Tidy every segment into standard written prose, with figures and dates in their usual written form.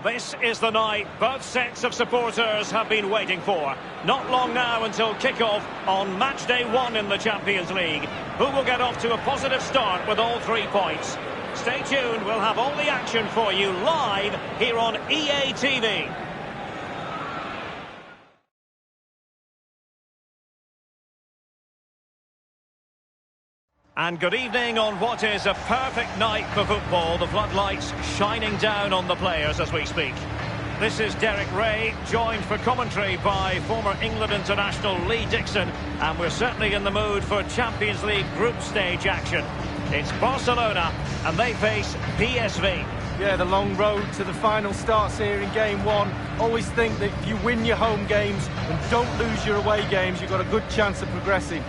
This is the night both sets of supporters have been waiting for. Not long now until kick-off on match day 1 in the Champions League. Who will get off to a positive start with all 3 points? Stay tuned, we'll have all the action for you live here on EA TV. And good evening on what is a perfect night for football. The floodlights shining down on the players as we speak. This is Derek Ray, joined for commentary by former England international Lee Dixon. And we're certainly in the mood for Champions League group stage action. It's Barcelona, and they face PSV. Yeah, the long road to the final starts here in game 1. Always think that if you win your home games and don't lose your away games, you've got a good chance of progressing.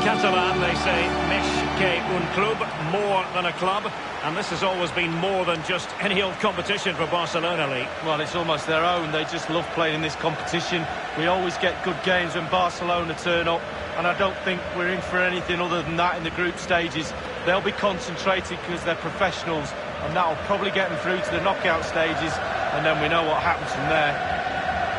Catalan, they say, més que un club, more than a club, and this has always been more than just any old competition for Barcelona, Lee. Well, it's almost their own. They just love playing in this competition. We always get good games when Barcelona turn up, and I don't think we're in for anything other than that in the group stages. They'll be concentrated because they're professionals, and that'll probably get them through to the knockout stages, and then we know what happens from there.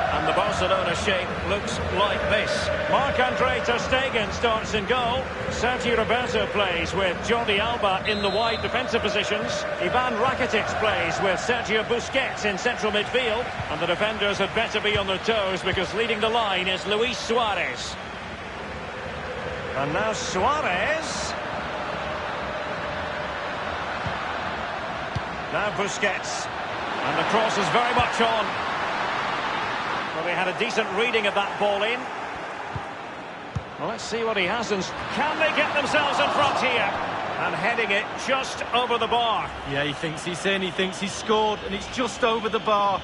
And the Barcelona shape looks like this. Marc-Andre ter Stegen starts in goal. Sergio Roberto plays with Jordi Alba in the wide defensive positions. Ivan Rakitic plays with Sergio Busquets in central midfield. And the defenders had better be on their toes because leading the line is Luis Suarez. And now Suarez. Now Busquets. And the cross is very much on. Well, they had a decent reading of that ball in. Well, let's see what he has. And can they get themselves in front here? And heading it just over the bar. Yeah, he thinks he's in, he thinks he's scored, and it's just over the bar.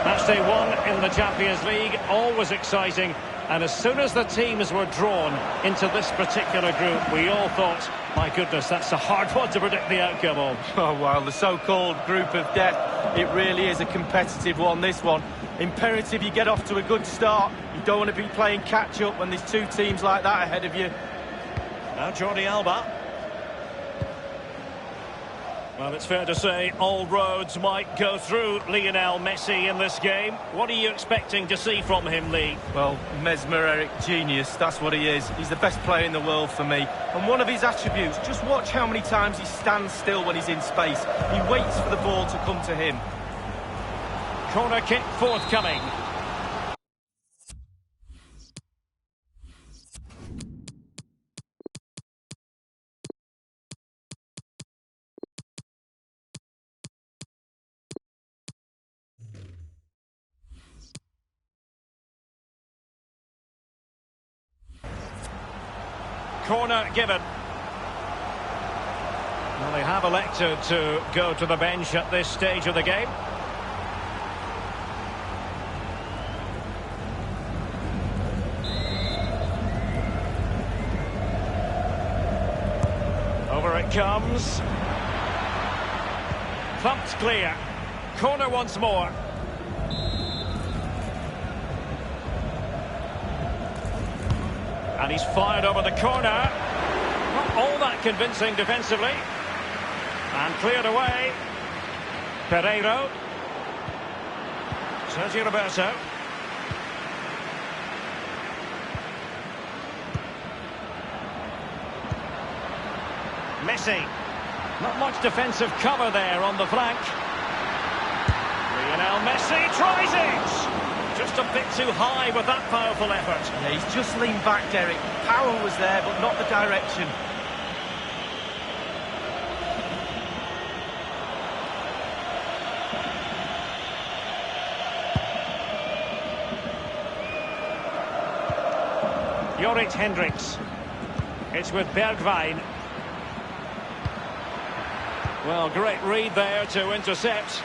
Match day 1 in the Champions League, always exciting. And as soon as the teams were drawn into this particular group, we all thought, my goodness, that's a hard one to predict the outcome of. Oh, well, the so-called group of death, it really is a competitive one, this one. Imperative you get off to a good start. You don't want to be playing catch-up when there's 2 teams like that ahead of you. Now Jordi Alba. Well, it's fair to say all roads might go through Lionel Messi in this game. What are you expecting to see from him, Lee? Well, mesmeric genius, that's what he is. He's the best player in the world for me. And one of his attributes, just watch how many times he stands still when he's in space. He waits for the ball to come to him. Corner kick forthcoming. Corner given. Well, they have elected to go to the bench at this stage of the game. Over it comes. Thumped clear. Corner once more. And he's fired over the corner. Not all that convincing defensively. And cleared away. Pereiro. Sergio Roberto. Messi. Not much defensive cover there on the flank. Lionel Messi tries it! Just a bit too high with that powerful effort. Yeah, he's just leaned back, Derek. Power was there, but not the direction. Jorrit Hendricks. It's with Bergwijn. Well, great read there to intercept.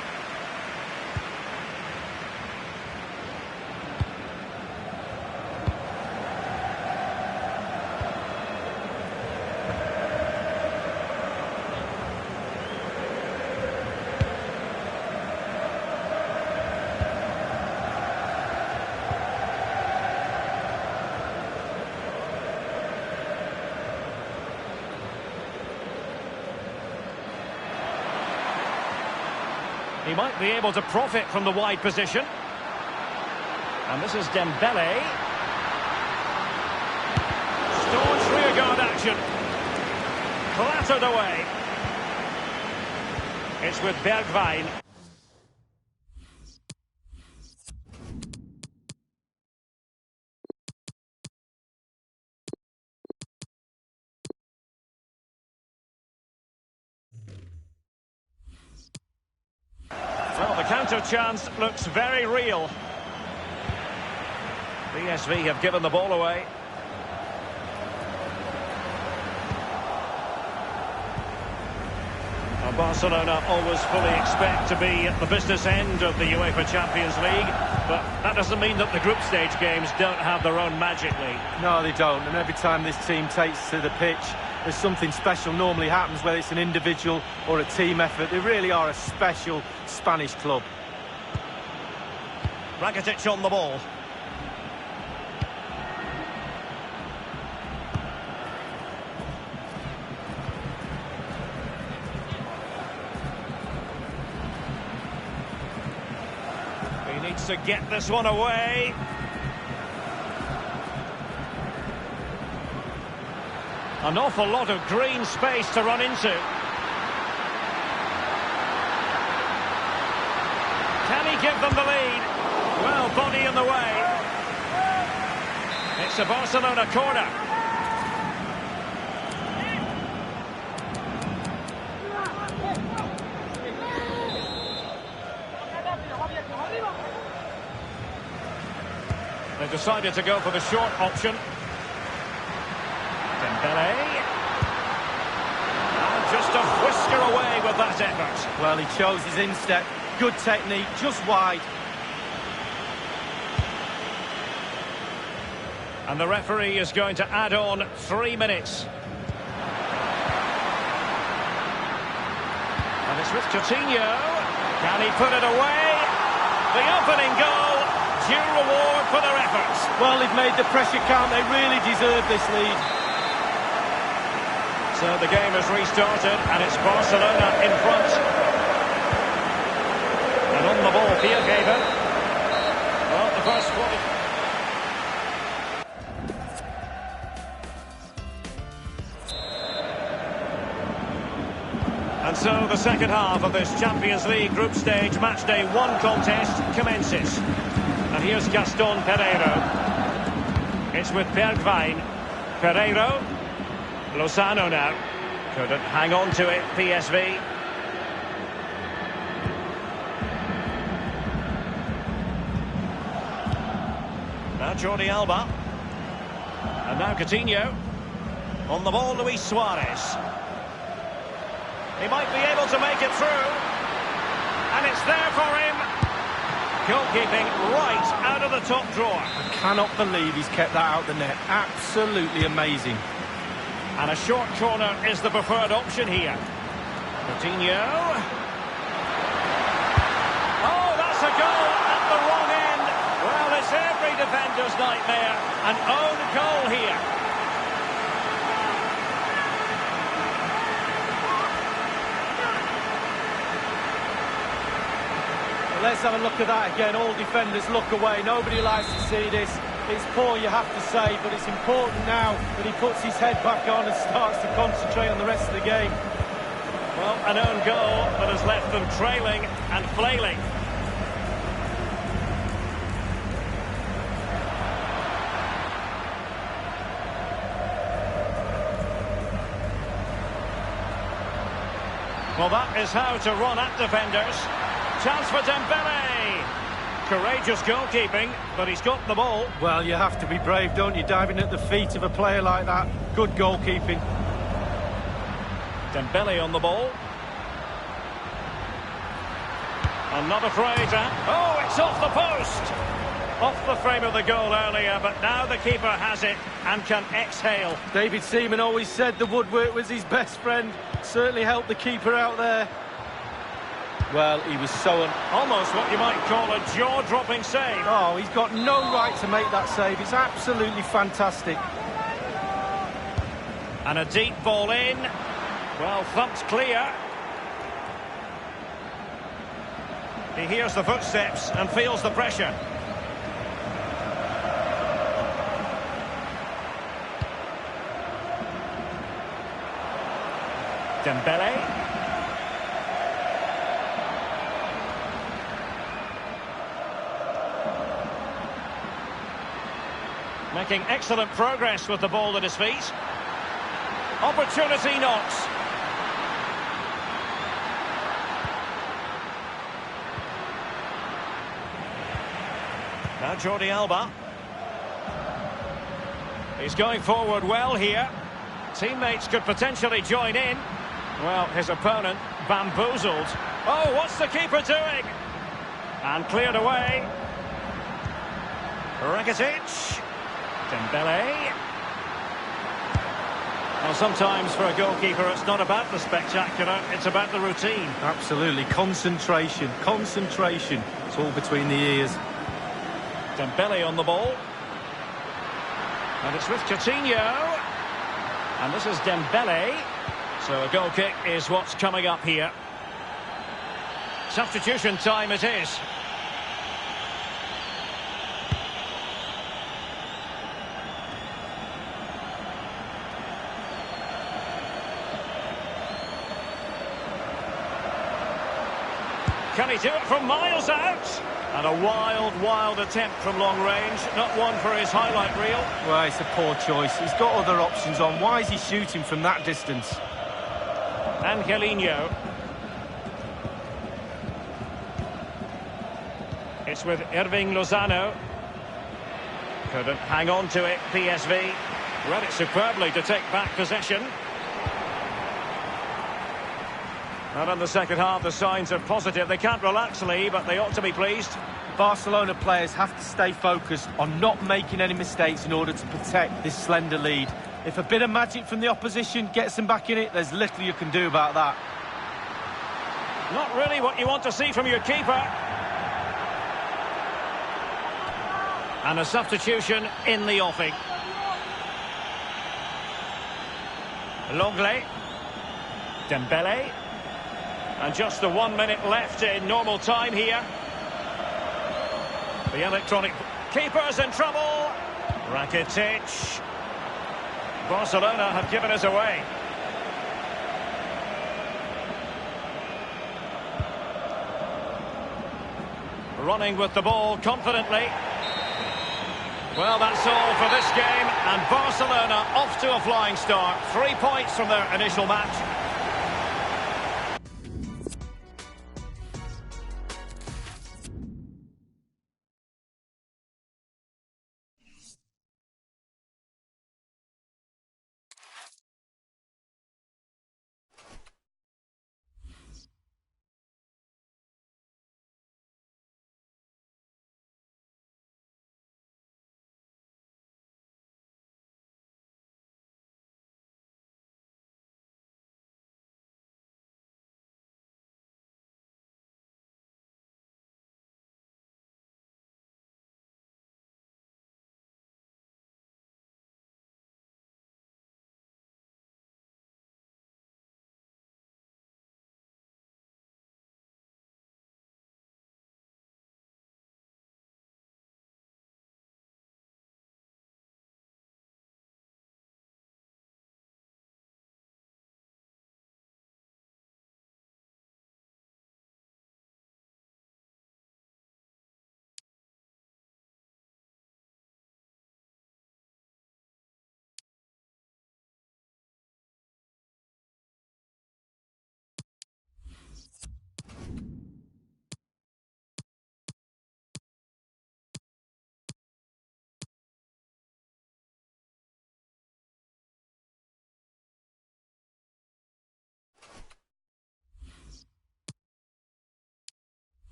He might be able to profit from the wide position. And this is Dembele. Staunch rearguard action. Clattered away. It's with Bergwijn. Well, the counter chance looks very real. PSV have given the ball away. Now, Barcelona always fully expect to be at the business end of the UEFA Champions League, but that doesn't mean that the group stage games don't have their own magic, Lee. No, they don't. And every time this team takes to the pitch, there's something special normally happens, whether it's an individual or a team effort. They really are a special Spanish club. Rakitic on the ball. He needs to get this one away. An awful lot of green space to run into. Can he give them the lead? Well, body in the way. It's a Barcelona corner. They decided to go for the short option. Dembele. And just a whisker away with that effort. Well, he chose his instep. Good technique, just wide. And the referee is going to add on 3 minutes. And it's with Coutinho. Can he put it away? The opening goal. Due reward for their efforts. Well, they've made the pressure count. They really deserve this lead. So the game has restarted, and it's Barcelona in front. And on the ball, Viergever. Well, the first 40... And so the second half of this Champions League group stage matchday 1 contest commences. And here's Gaston Pereiro. It's with Bergwijn. Pereiro. Lozano now. Couldn't hang on to it, PSV. Now Jordi Alba. And now Coutinho. On the ball, Luis Suarez. He might be able to make it through. And it's there for him. Goalkeeping right out of the top drawer. I cannot believe he's kept that out the net. Absolutely amazing. And a short corner is the preferred option here. Coutinho. Oh, that's a goal at the wrong end. Well, it's every defender's nightmare. An own goal here. Let's have a look at that again. All defenders look away. Nobody likes to see this. It's poor, you have to say, but it's important now that he puts his head back on and starts to concentrate on the rest of the game. Well, an own goal that has left them trailing and flailing. Well, that is how to run at defenders. Chance for Dembele. Courageous goalkeeping, but he's got the ball. Well, you have to be brave, don't you, diving at the feet of a player like that. Good goalkeeping. Dembele on the ball. And not afraid to... Oh, it's off the post! Off the frame of the goal earlier, but now the keeper has it and can exhale. David Seaman always said the woodwork was his best friend. Certainly helped the keeper out there. Well, he was so... Almost what you might call a jaw-dropping save. Oh, he's got no right to make that save. It's absolutely fantastic. And a deep ball in. Well, thumped clear. He hears the footsteps and feels the pressure. Dembele. Making excellent progress with the ball at his feet. Opportunity knocks. Now Jordi Alba. He's going forward well here. Teammates could potentially join in. Well, his opponent bamboozled. Oh, what's the keeper doing? And cleared away. Rakitic. Dembele. Well, sometimes for a goalkeeper it's not about the spectacular, it's about the routine. Absolutely. Concentration. Concentration. It's all between the ears. Dembele on the ball. And it's with Coutinho. And this is Dembele. So a goal kick is what's coming up here. Substitution time it is. Can he do it from miles out? And a wild, wild attempt from long range. Not one for his highlight reel. Well, it's a poor choice. He's got other options on. Why is he shooting from that distance? Angelino. It's with Irving Lozano. Couldn't hang on to it, PSV. Read it superbly to take back possession. And in the second half, the signs are positive. They can't relax, Lee, but they ought to be pleased. Barcelona players have to stay focused on not making any mistakes in order to protect this slender lead. If a bit of magic from the opposition gets them back in it, there's little you can do about that. Not really what you want to see from your keeper. And a substitution in the offing. Longley. Dembele. And just the 1 minute left in normal time here. The electronic... Keeper's in trouble. Rakitic. Barcelona have given us away. Running with the ball confidently. Well, that's all for this game. And Barcelona off to a flying start. 3 points from their initial match.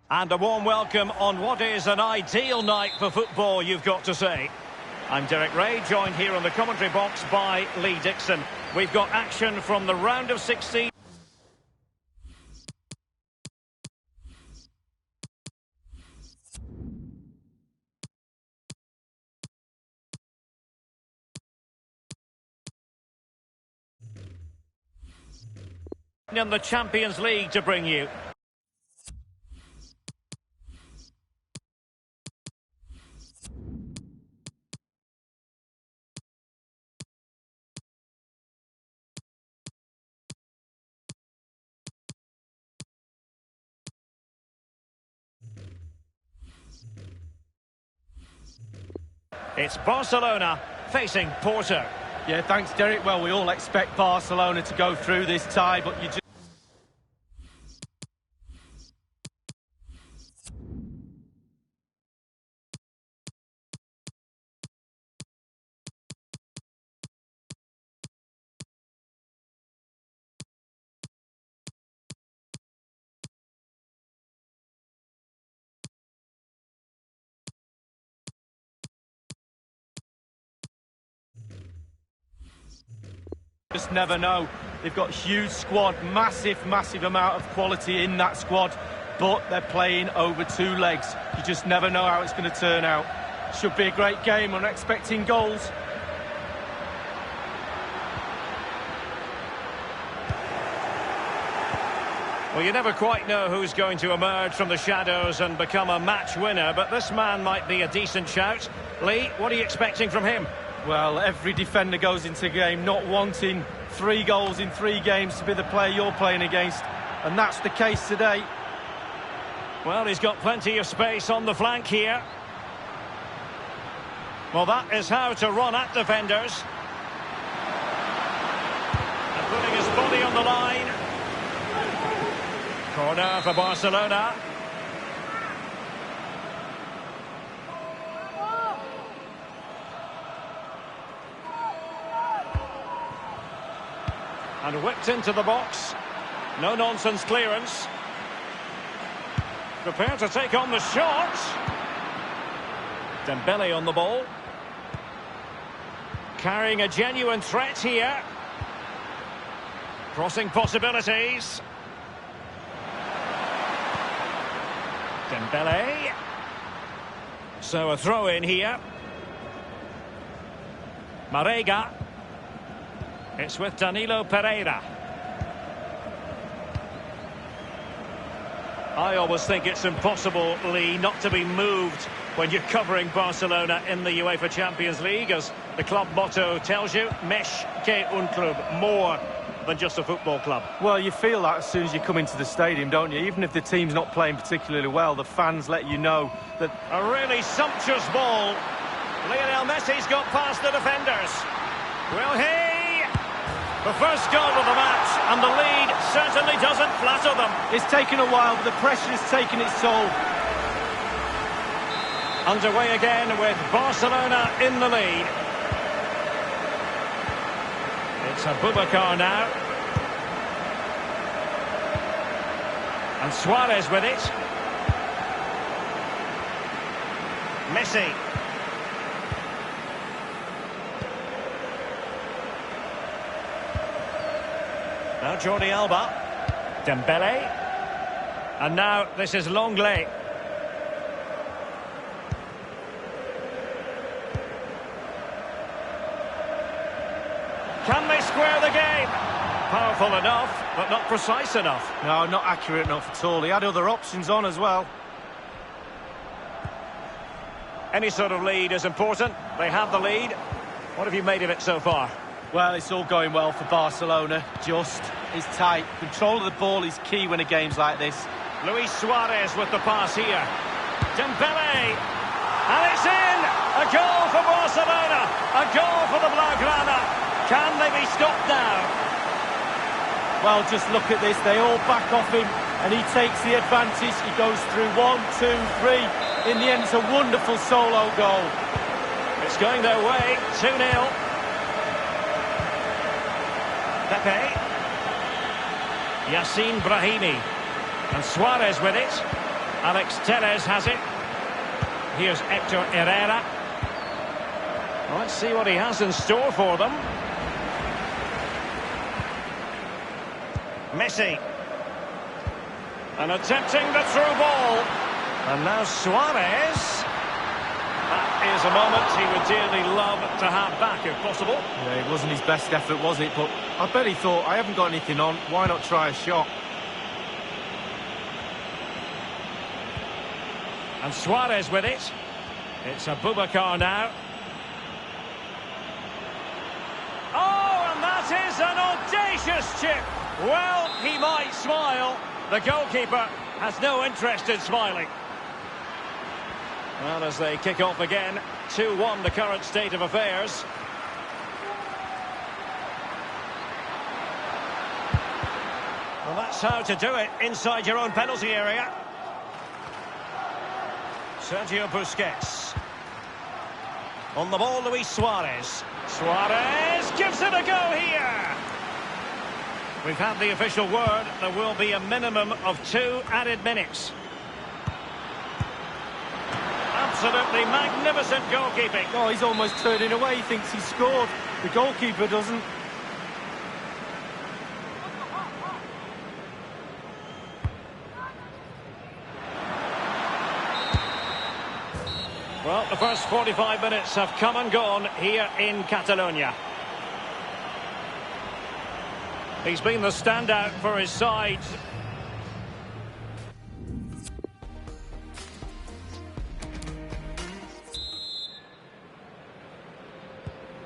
And a warm welcome on what is an ideal night for football, you've got to say. I'm Derek Ray, joined here on the commentary box by Lee Dixon. We've got action from the round of 16. In the Champions League to bring you. It's Barcelona facing Porto. Yeah, thanks, Derek. Well, we all expect Barcelona to go through this tie, but you just never know. They've got a huge squad, massive amount of quality in that squad, but they're playing over two legs. You just never know how it's going to turn out. Should be a great game. I'm expecting goals. Well, you never quite know who's going to emerge from the shadows and become a match winner, but this man might be a decent shout. Lee, what are you expecting from him? Well, every defender goes into a game not wanting 3 goals in 3 games to be the player you're playing against, and that's the case today. Well, he's got plenty of space on the flank here. Well, that is how to run at defenders. And putting his body on the line. Corner for Barcelona. And whipped into the box. No-nonsense clearance. Prepared to take on the shot. Dembele on the ball. Carrying a genuine threat here. Crossing possibilities. Dembele. So a throw in here. Marega. It's with Danilo Pereira. I always think it's impossible, Lee, not to be moved when you're covering Barcelona in the UEFA Champions League, as the club motto tells you, Més que un club, more than just a football club. Well, you feel that as soon as you come into the stadium, don't you? Even if the team's not playing particularly well, the fans let you know that... A really sumptuous ball. Lionel Messi's got past the defenders. Will he? The first goal of the match, and the lead certainly doesn't flatter them. It's taken a while, but the pressure's taken its toll. Underway again with Barcelona in the lead. It's Abubakar now. And Suarez with it. Messi. Now Jordi Alba. Dembele. And now this is Longley. Can they square the game? Powerful enough, but not precise enough. No, not accurate enough at all. He had other options on as well. Any sort of lead is important. They have the lead. What have you made of it so far? Well, it's all going well for Barcelona. It's tight. Control of the ball is key when a game's like this. Luis Suarez with the pass here. Dembele. And it's in! A goal for Barcelona. A goal for the Blaugrana. Can they be stopped now? Well, just look at this. They all back off him, and he takes the advantage. He goes through 1, 2, 3. In the end, it's a wonderful solo goal. It's going their way. 2-0. Pepe. Yassine Brahimi. And Suarez with it. Alex has it. Here's Hector Herrera. Well, let's see what he has in store for them. Messi. And attempting the through ball. And now Suarez. That is a moment he would dearly love to have back, if possible. Yeah, it wasn't his best effort, was it? But I bet he thought, I haven't got anything on, why not try a shot? And Suarez with it. It's Abubakar now. Oh, and that is an audacious chip. Well, he might smile. The goalkeeper has no interest in smiling. Well, as they kick off again, 2-1 the current state of affairs. Well, that's how to do it inside your own penalty area. Sergio Busquets. On the ball, Luis Suarez. Suarez gives it a go here. We've had the official word. There will be a minimum of 2 added minutes. Absolutely magnificent goalkeeping. Oh, he's almost turning away. He thinks he scored. The goalkeeper doesn't. Well, the first 45 minutes have come and gone here in Catalonia. He's been the standout for his side.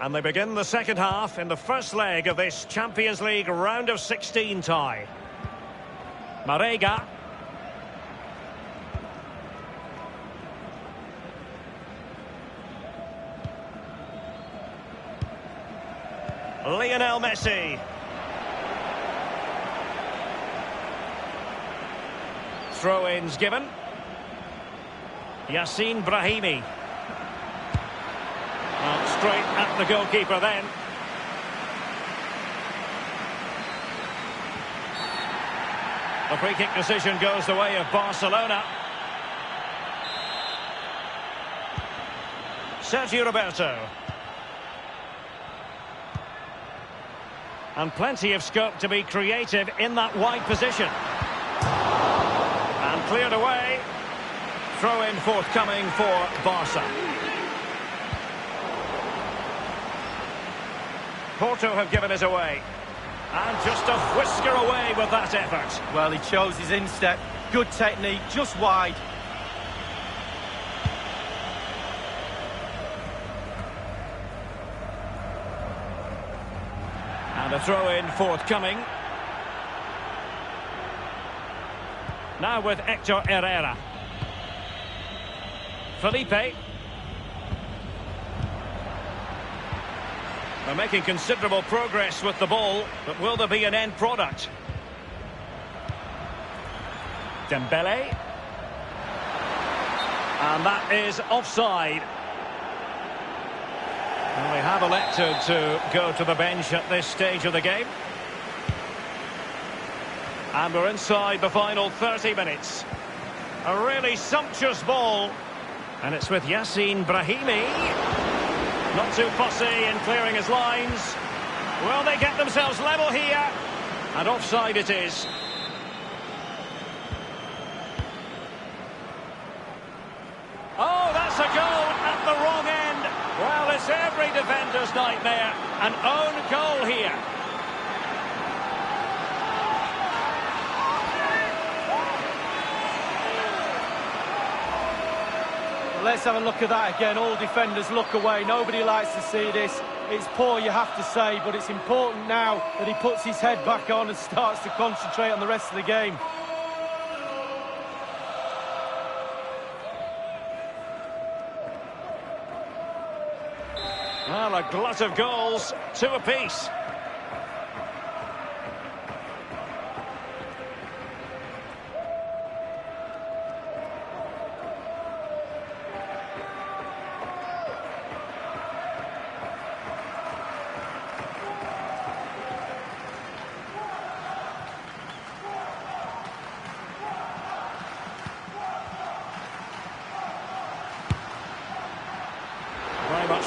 And they begin the second half in the first leg of this Champions League round of 16 tie. Marega. Lionel Messi. Throw-ins given. Yassine Brahimi. Straight at the goalkeeper then. The free kick decision goes the way of Barcelona. Sergio Roberto. And plenty of scope to be creative in that wide position. And cleared away. Throw in forthcoming for Barca. Porto have given it away. And just a whisker away with that effort. Well, he chose his instep. Good technique, just wide. And a throw-in forthcoming. Now with Hector Herrera. Felipe. They're making considerable progress with the ball, but will there be an end product? Dembele. And that is offside. And they have elected to go to the bench at this stage of the game. And we're inside the final 30 minutes. A really sumptuous ball. And it's with Yassine Brahimi. Not too fussy in clearing his lines. Will they get themselves level here? And offside it is. Oh, that's a goal at the wrong end. Well, it's every defender's nightmare. An own goal here. Let's have a look at that again. All defenders look away. Nobody likes to see this. It's poor, you have to say, but it's important now that he puts his head back on and starts to concentrate on the rest of the game. Well, a glut of goals, 2 apiece.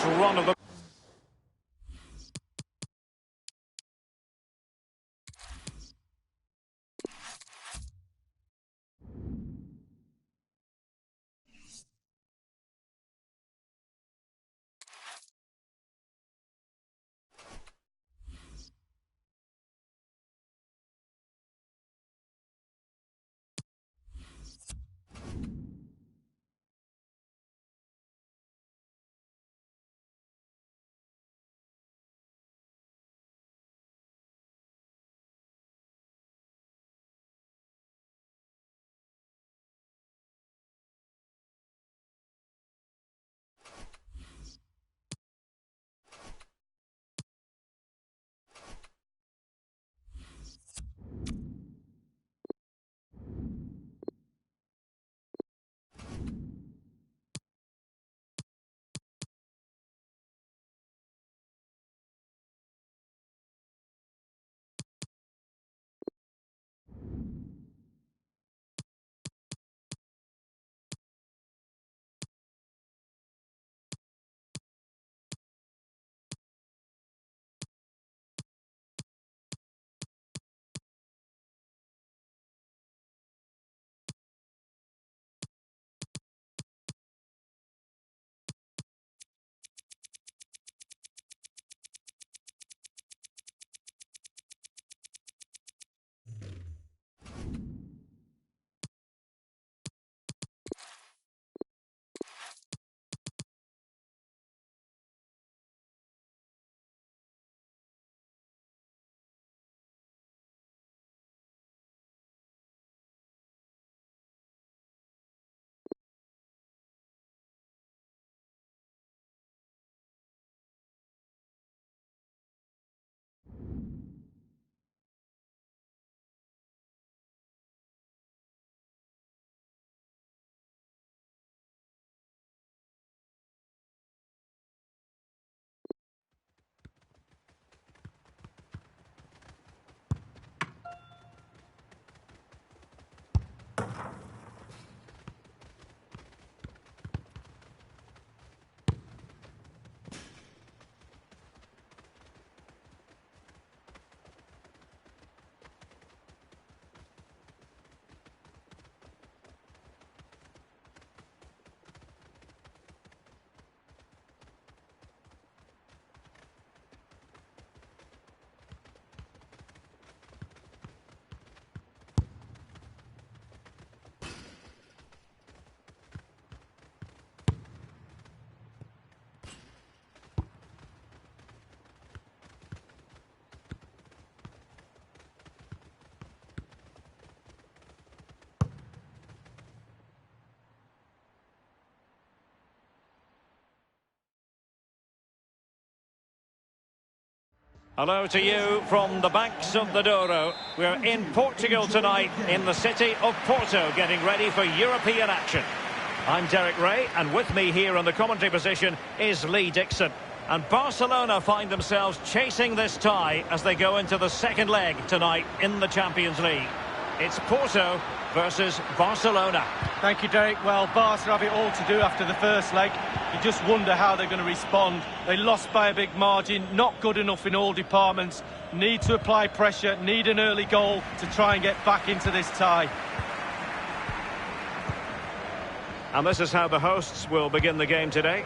this run of the... Hello to you from the banks of the Douro. We're in Portugal tonight, in the city of Porto, getting ready for European action. I'm Derek Ray, and with me here on the commentary position is Lee Dixon. And Barcelona find themselves chasing this tie as they go into the second leg tonight in the Champions League. It's Porto versus Barcelona. Thank you, Derek. Well, Barca have it all to do after the first leg. You just wonder how they're going to respond. They lost by a big margin, not good enough in all departments. Need to apply pressure, need an early goal to try and get back into this tie. And this is how the hosts will begin the game today.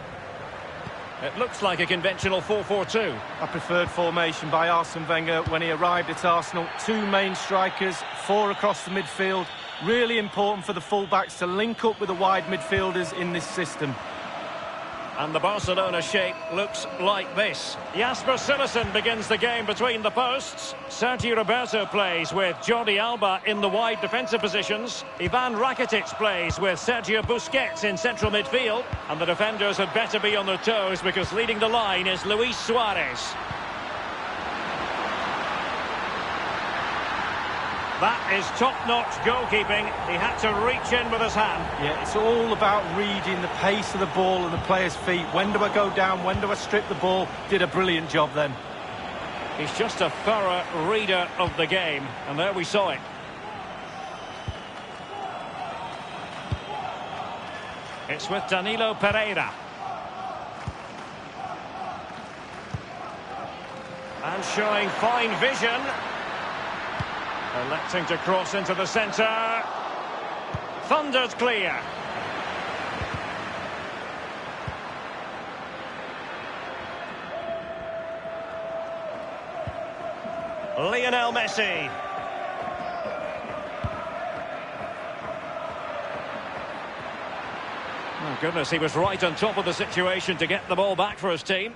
It looks like a conventional 4-4-2. A preferred formation by Arsene Wenger when he arrived at Arsenal. Two main strikers, four across the midfield. Really important for the fullbacks to link up with the wide midfielders in this system. And the Barcelona shape looks like this. Jasper Cillessen begins the game between the posts. Sergi Roberto plays with Jordi Alba in the wide defensive positions. Ivan Rakitic plays with Sergio Busquets in central midfield. And the defenders had better be on their toes because leading the line is Luis Suarez. That is top-notch goalkeeping. He had to reach in with his hand. Yeah, it's all about reading the pace of the ball and the player's feet. When do I go down? When do I strip the ball? Did a brilliant job then. He's just a thorough reader of the game. And there we saw it. It's with Danilo Pereira. And showing fine vision. Electing to cross into the centre. Thundered clear. Lionel Messi. Oh goodness, he was right on top of the situation to get the ball back for his team.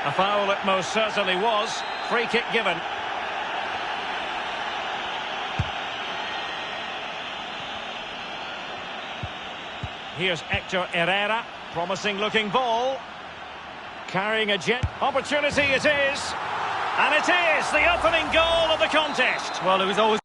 A foul it most certainly was. Free kick given. Here's Hector Herrera. Promising looking ball. Carrying a jet. Opportunity it is. And it is the opening goal of the contest. Well, it was always...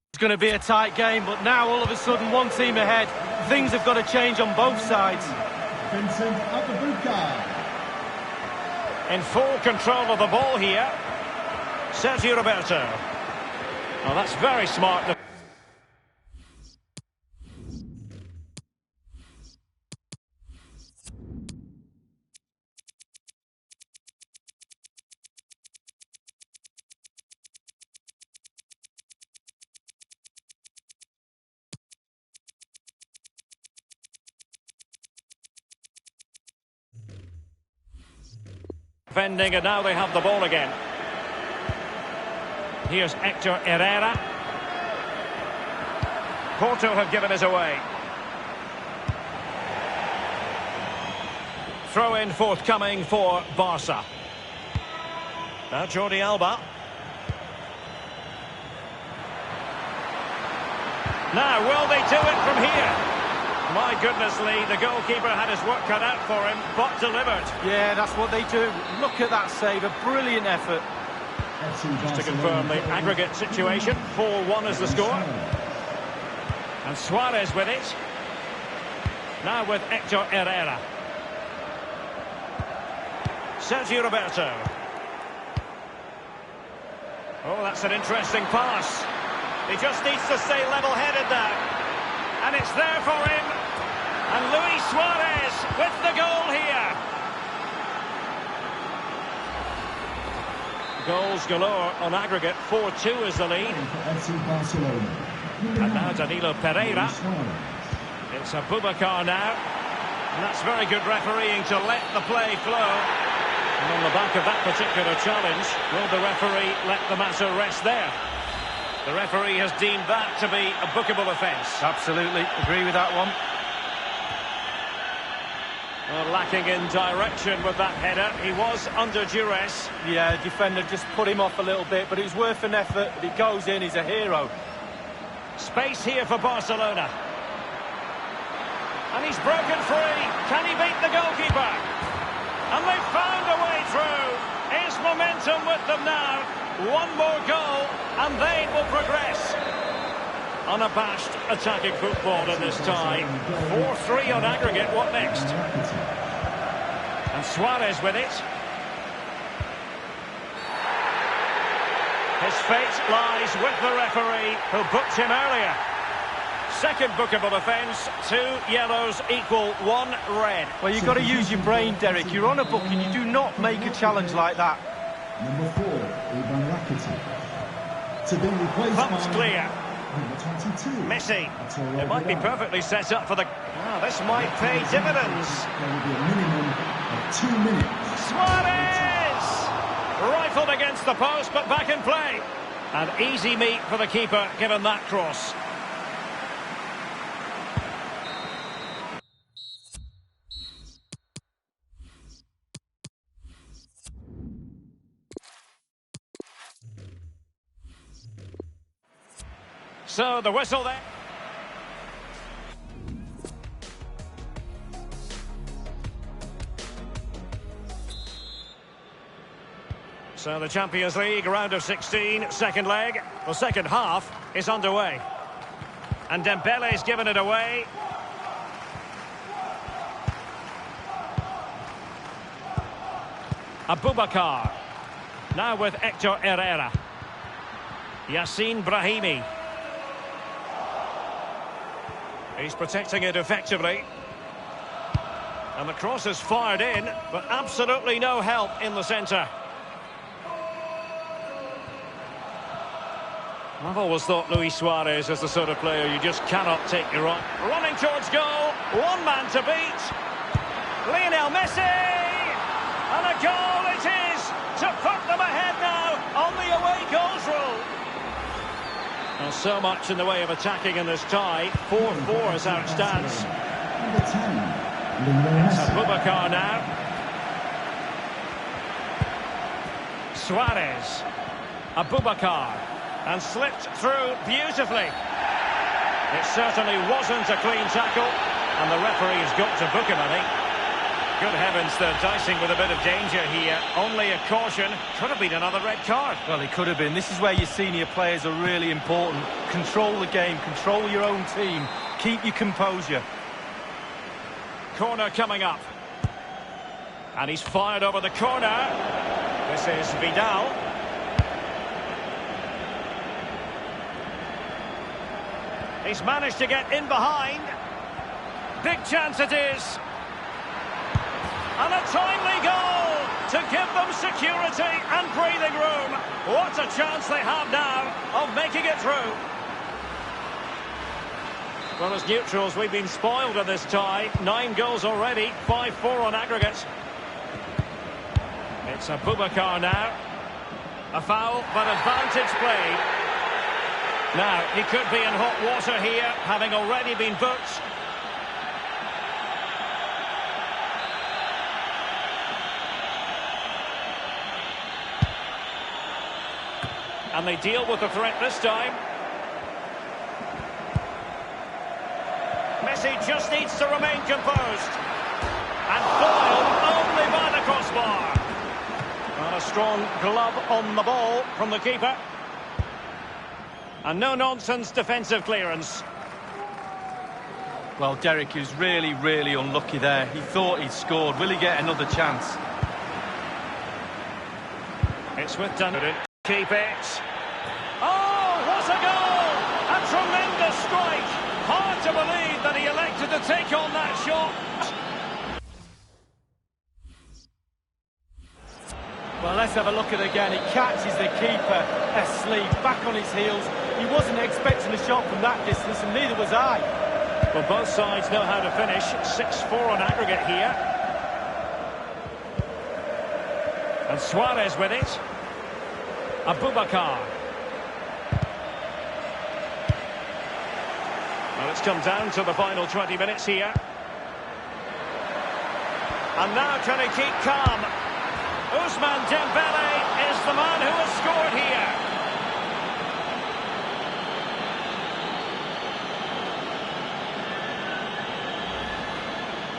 It's going to be a tight game, but now all of a sudden one team ahead. Things have got to change on both sides. Vincent at the boot guard. In full control of the ball here. Sergio Roberto. Well, that's very smart. Defending, and now they have the ball again. Here's Hector Herrera. Porto have given us away. Throw in forthcoming for Barca. Now Jordi Alba. Now will they do it from here? My goodness, Lee, the goalkeeper had his work cut out for him, but delivered. Yeah, that's what they do. Look at that save, a brilliant effort. Just to confirm the aggregate situation, 4-1 is the score. And Suarez with it. Now with Hector Herrera. Sergio Roberto. Oh, that's an interesting pass. He just needs to stay level-headed now. And it's there for him. And Luis Suarez with the goal here. Goals galore on aggregate. 4-2 is the lead. And now Danilo Pereira. It's Abubakar now. And that's very good refereeing to let the play flow. And on the back of that particular challenge, will the referee let the matter rest there? The referee has deemed that to be a bookable offence. Absolutely, agree with that one. Well, lacking in direction with that header. He was under duress. Yeah, defender just put him off a little bit, but it was worth an effort. If he goes in, he's a hero. Space here for Barcelona. And he's broken free. Can he beat the goalkeeper? And they've found a way through. Is momentum with them now? One more goal, and they will progress. Unabashed attacking football in this tie. 4-3 on aggregate. What next? And Suarez with it. His fate lies with the referee who booked him earlier. Second bookable offence, 2 yellows equal 1 red. Well, you've got to use your brain, Derek. You're on a booking, you do not make a challenge like that. Number 4, Ivan Rakitic. Today replaced Pumped by clear. number 22. Messi. It might be perfectly set up for the... Oh, this might pay dividends. There will be a minimum of 2 minutes. Suarez! Rifled against the post, but back in play. And easy meat for the keeper, given that cross. So the whistle there. So the Champions League round of 16, second leg. The second half is underway. And Dembele's given it away. Abubakar. Now with Hector Herrera. Yassine Brahimi. He's protecting it effectively. And the cross is fired in, but absolutely no help in the centre. I've always thought Luis Suarez is the sort of player you just cannot take your on. Running towards goal, one man to beat. Lionel Messi! And a goal it is to put them ahead now on the away goals rule. Well, so much in the way of attacking in this tie. 4-4 is how it stands. Number 10, Lionel It's Messi. Abubakar now. Suarez. Abubakar. And slipped through beautifully. It certainly wasn't a clean tackle. And the referee has got to book him, I think. Good heavens, they're dicing with a bit of danger here. Only a caution. Could have been another red card. Well, it could have been. This is where your senior players are really important. Control the game, control your own team, keep your composure. Corner coming up. And he's fired over the corner. This is Vidal. He's managed to get in behind. Big chance it is. And a timely goal to give them security and breathing room. What a chance they have now of making it through. Well, as neutrals, we've been spoiled in this tie. 9 goals already, 5-4 on aggregate. It's Abubakar now. A foul, but advantage played. Now, he could be in hot water here, having already been booked. And they deal with the threat this time. Messi just needs to remain composed. And foiled only by the crossbar. And a strong glove on the ball from the keeper. And no-nonsense defensive clearance. Well, Derek is really, really unlucky there. He thought he'd scored. Will he get another chance? It's with Duncan. Keep it. Oh, what a goal! A tremendous strike. Hard to believe that he elected to take on that shot. Well, let's have a look at it again. He catches the keeper asleep, back on his heels. He wasn't expecting a shot from that distance, and neither was I. Well, both sides know how to finish. 6-4 on aggregate here. And Suarez with it. Abubakar. Well, it's come down to the final 20 minutes here. And now can he keep calm? Ousmane Dembele is the man who has scored here.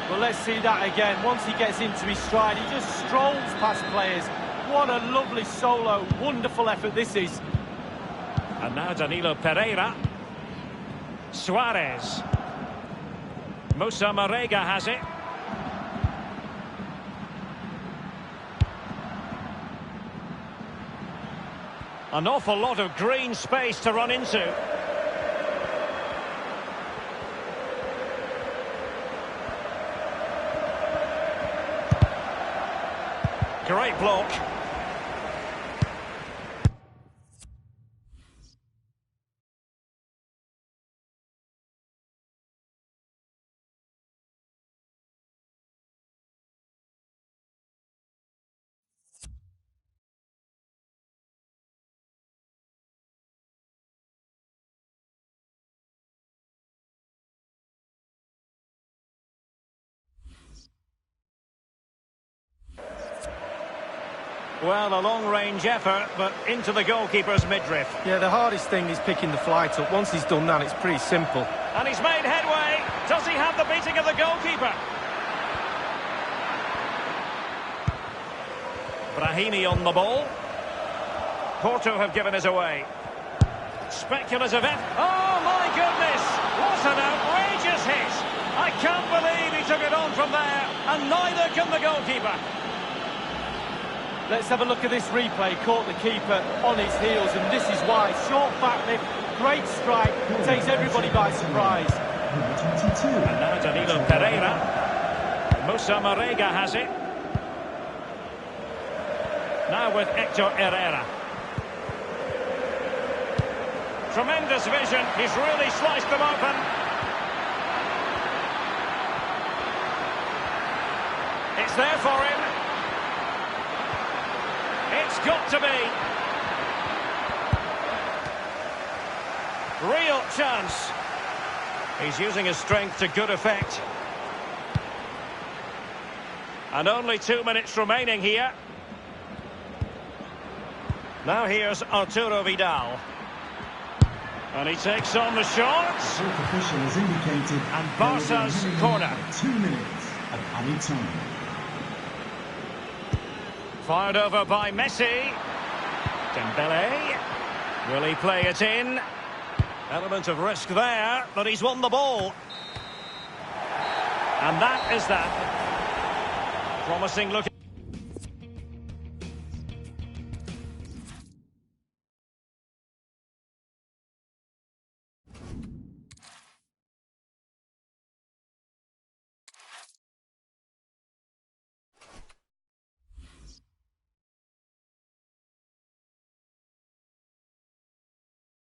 Well, let's see that again. Once he gets into his stride, he just strolls past players. What a lovely solo. Wonderful effort this is. And now Danilo Pereira. Suarez. Moussa Marega has it. An awful lot of green space to run into. Great block. Well, a long-range effort, but into the goalkeeper's midriff. Yeah, the hardest thing is picking the flight up. Once he's done that, it's pretty simple. And he's made headway. Does he have the beating of the goalkeeper? Brahimi on the ball. Porto have given us away. Speculative effort. Oh, my goodness! What an outrageous hit! I can't believe he took it on from there, and neither can the goalkeeper. Let's have a look at this replay. Caught the keeper on his heels, and this is why. Short back lift, great strike, takes everybody by surprise. Number 22. And now Danilo Pereira. Musa Marega has it. Now with Hector Herrera. Tremendous vision. He's really sliced them open. It's there for him. It's got to be. Real chance. He's using his strength to good effect. And only 2 minutes remaining here. Now here's Arturo Vidal. And he takes on the shots. Fourth official has indicated. And Barca's corner. 2 minutes of added time. Fired over by Messi. Dembele. Will he play it in? Element of risk there, but he's won the ball. And that is that. Promising look.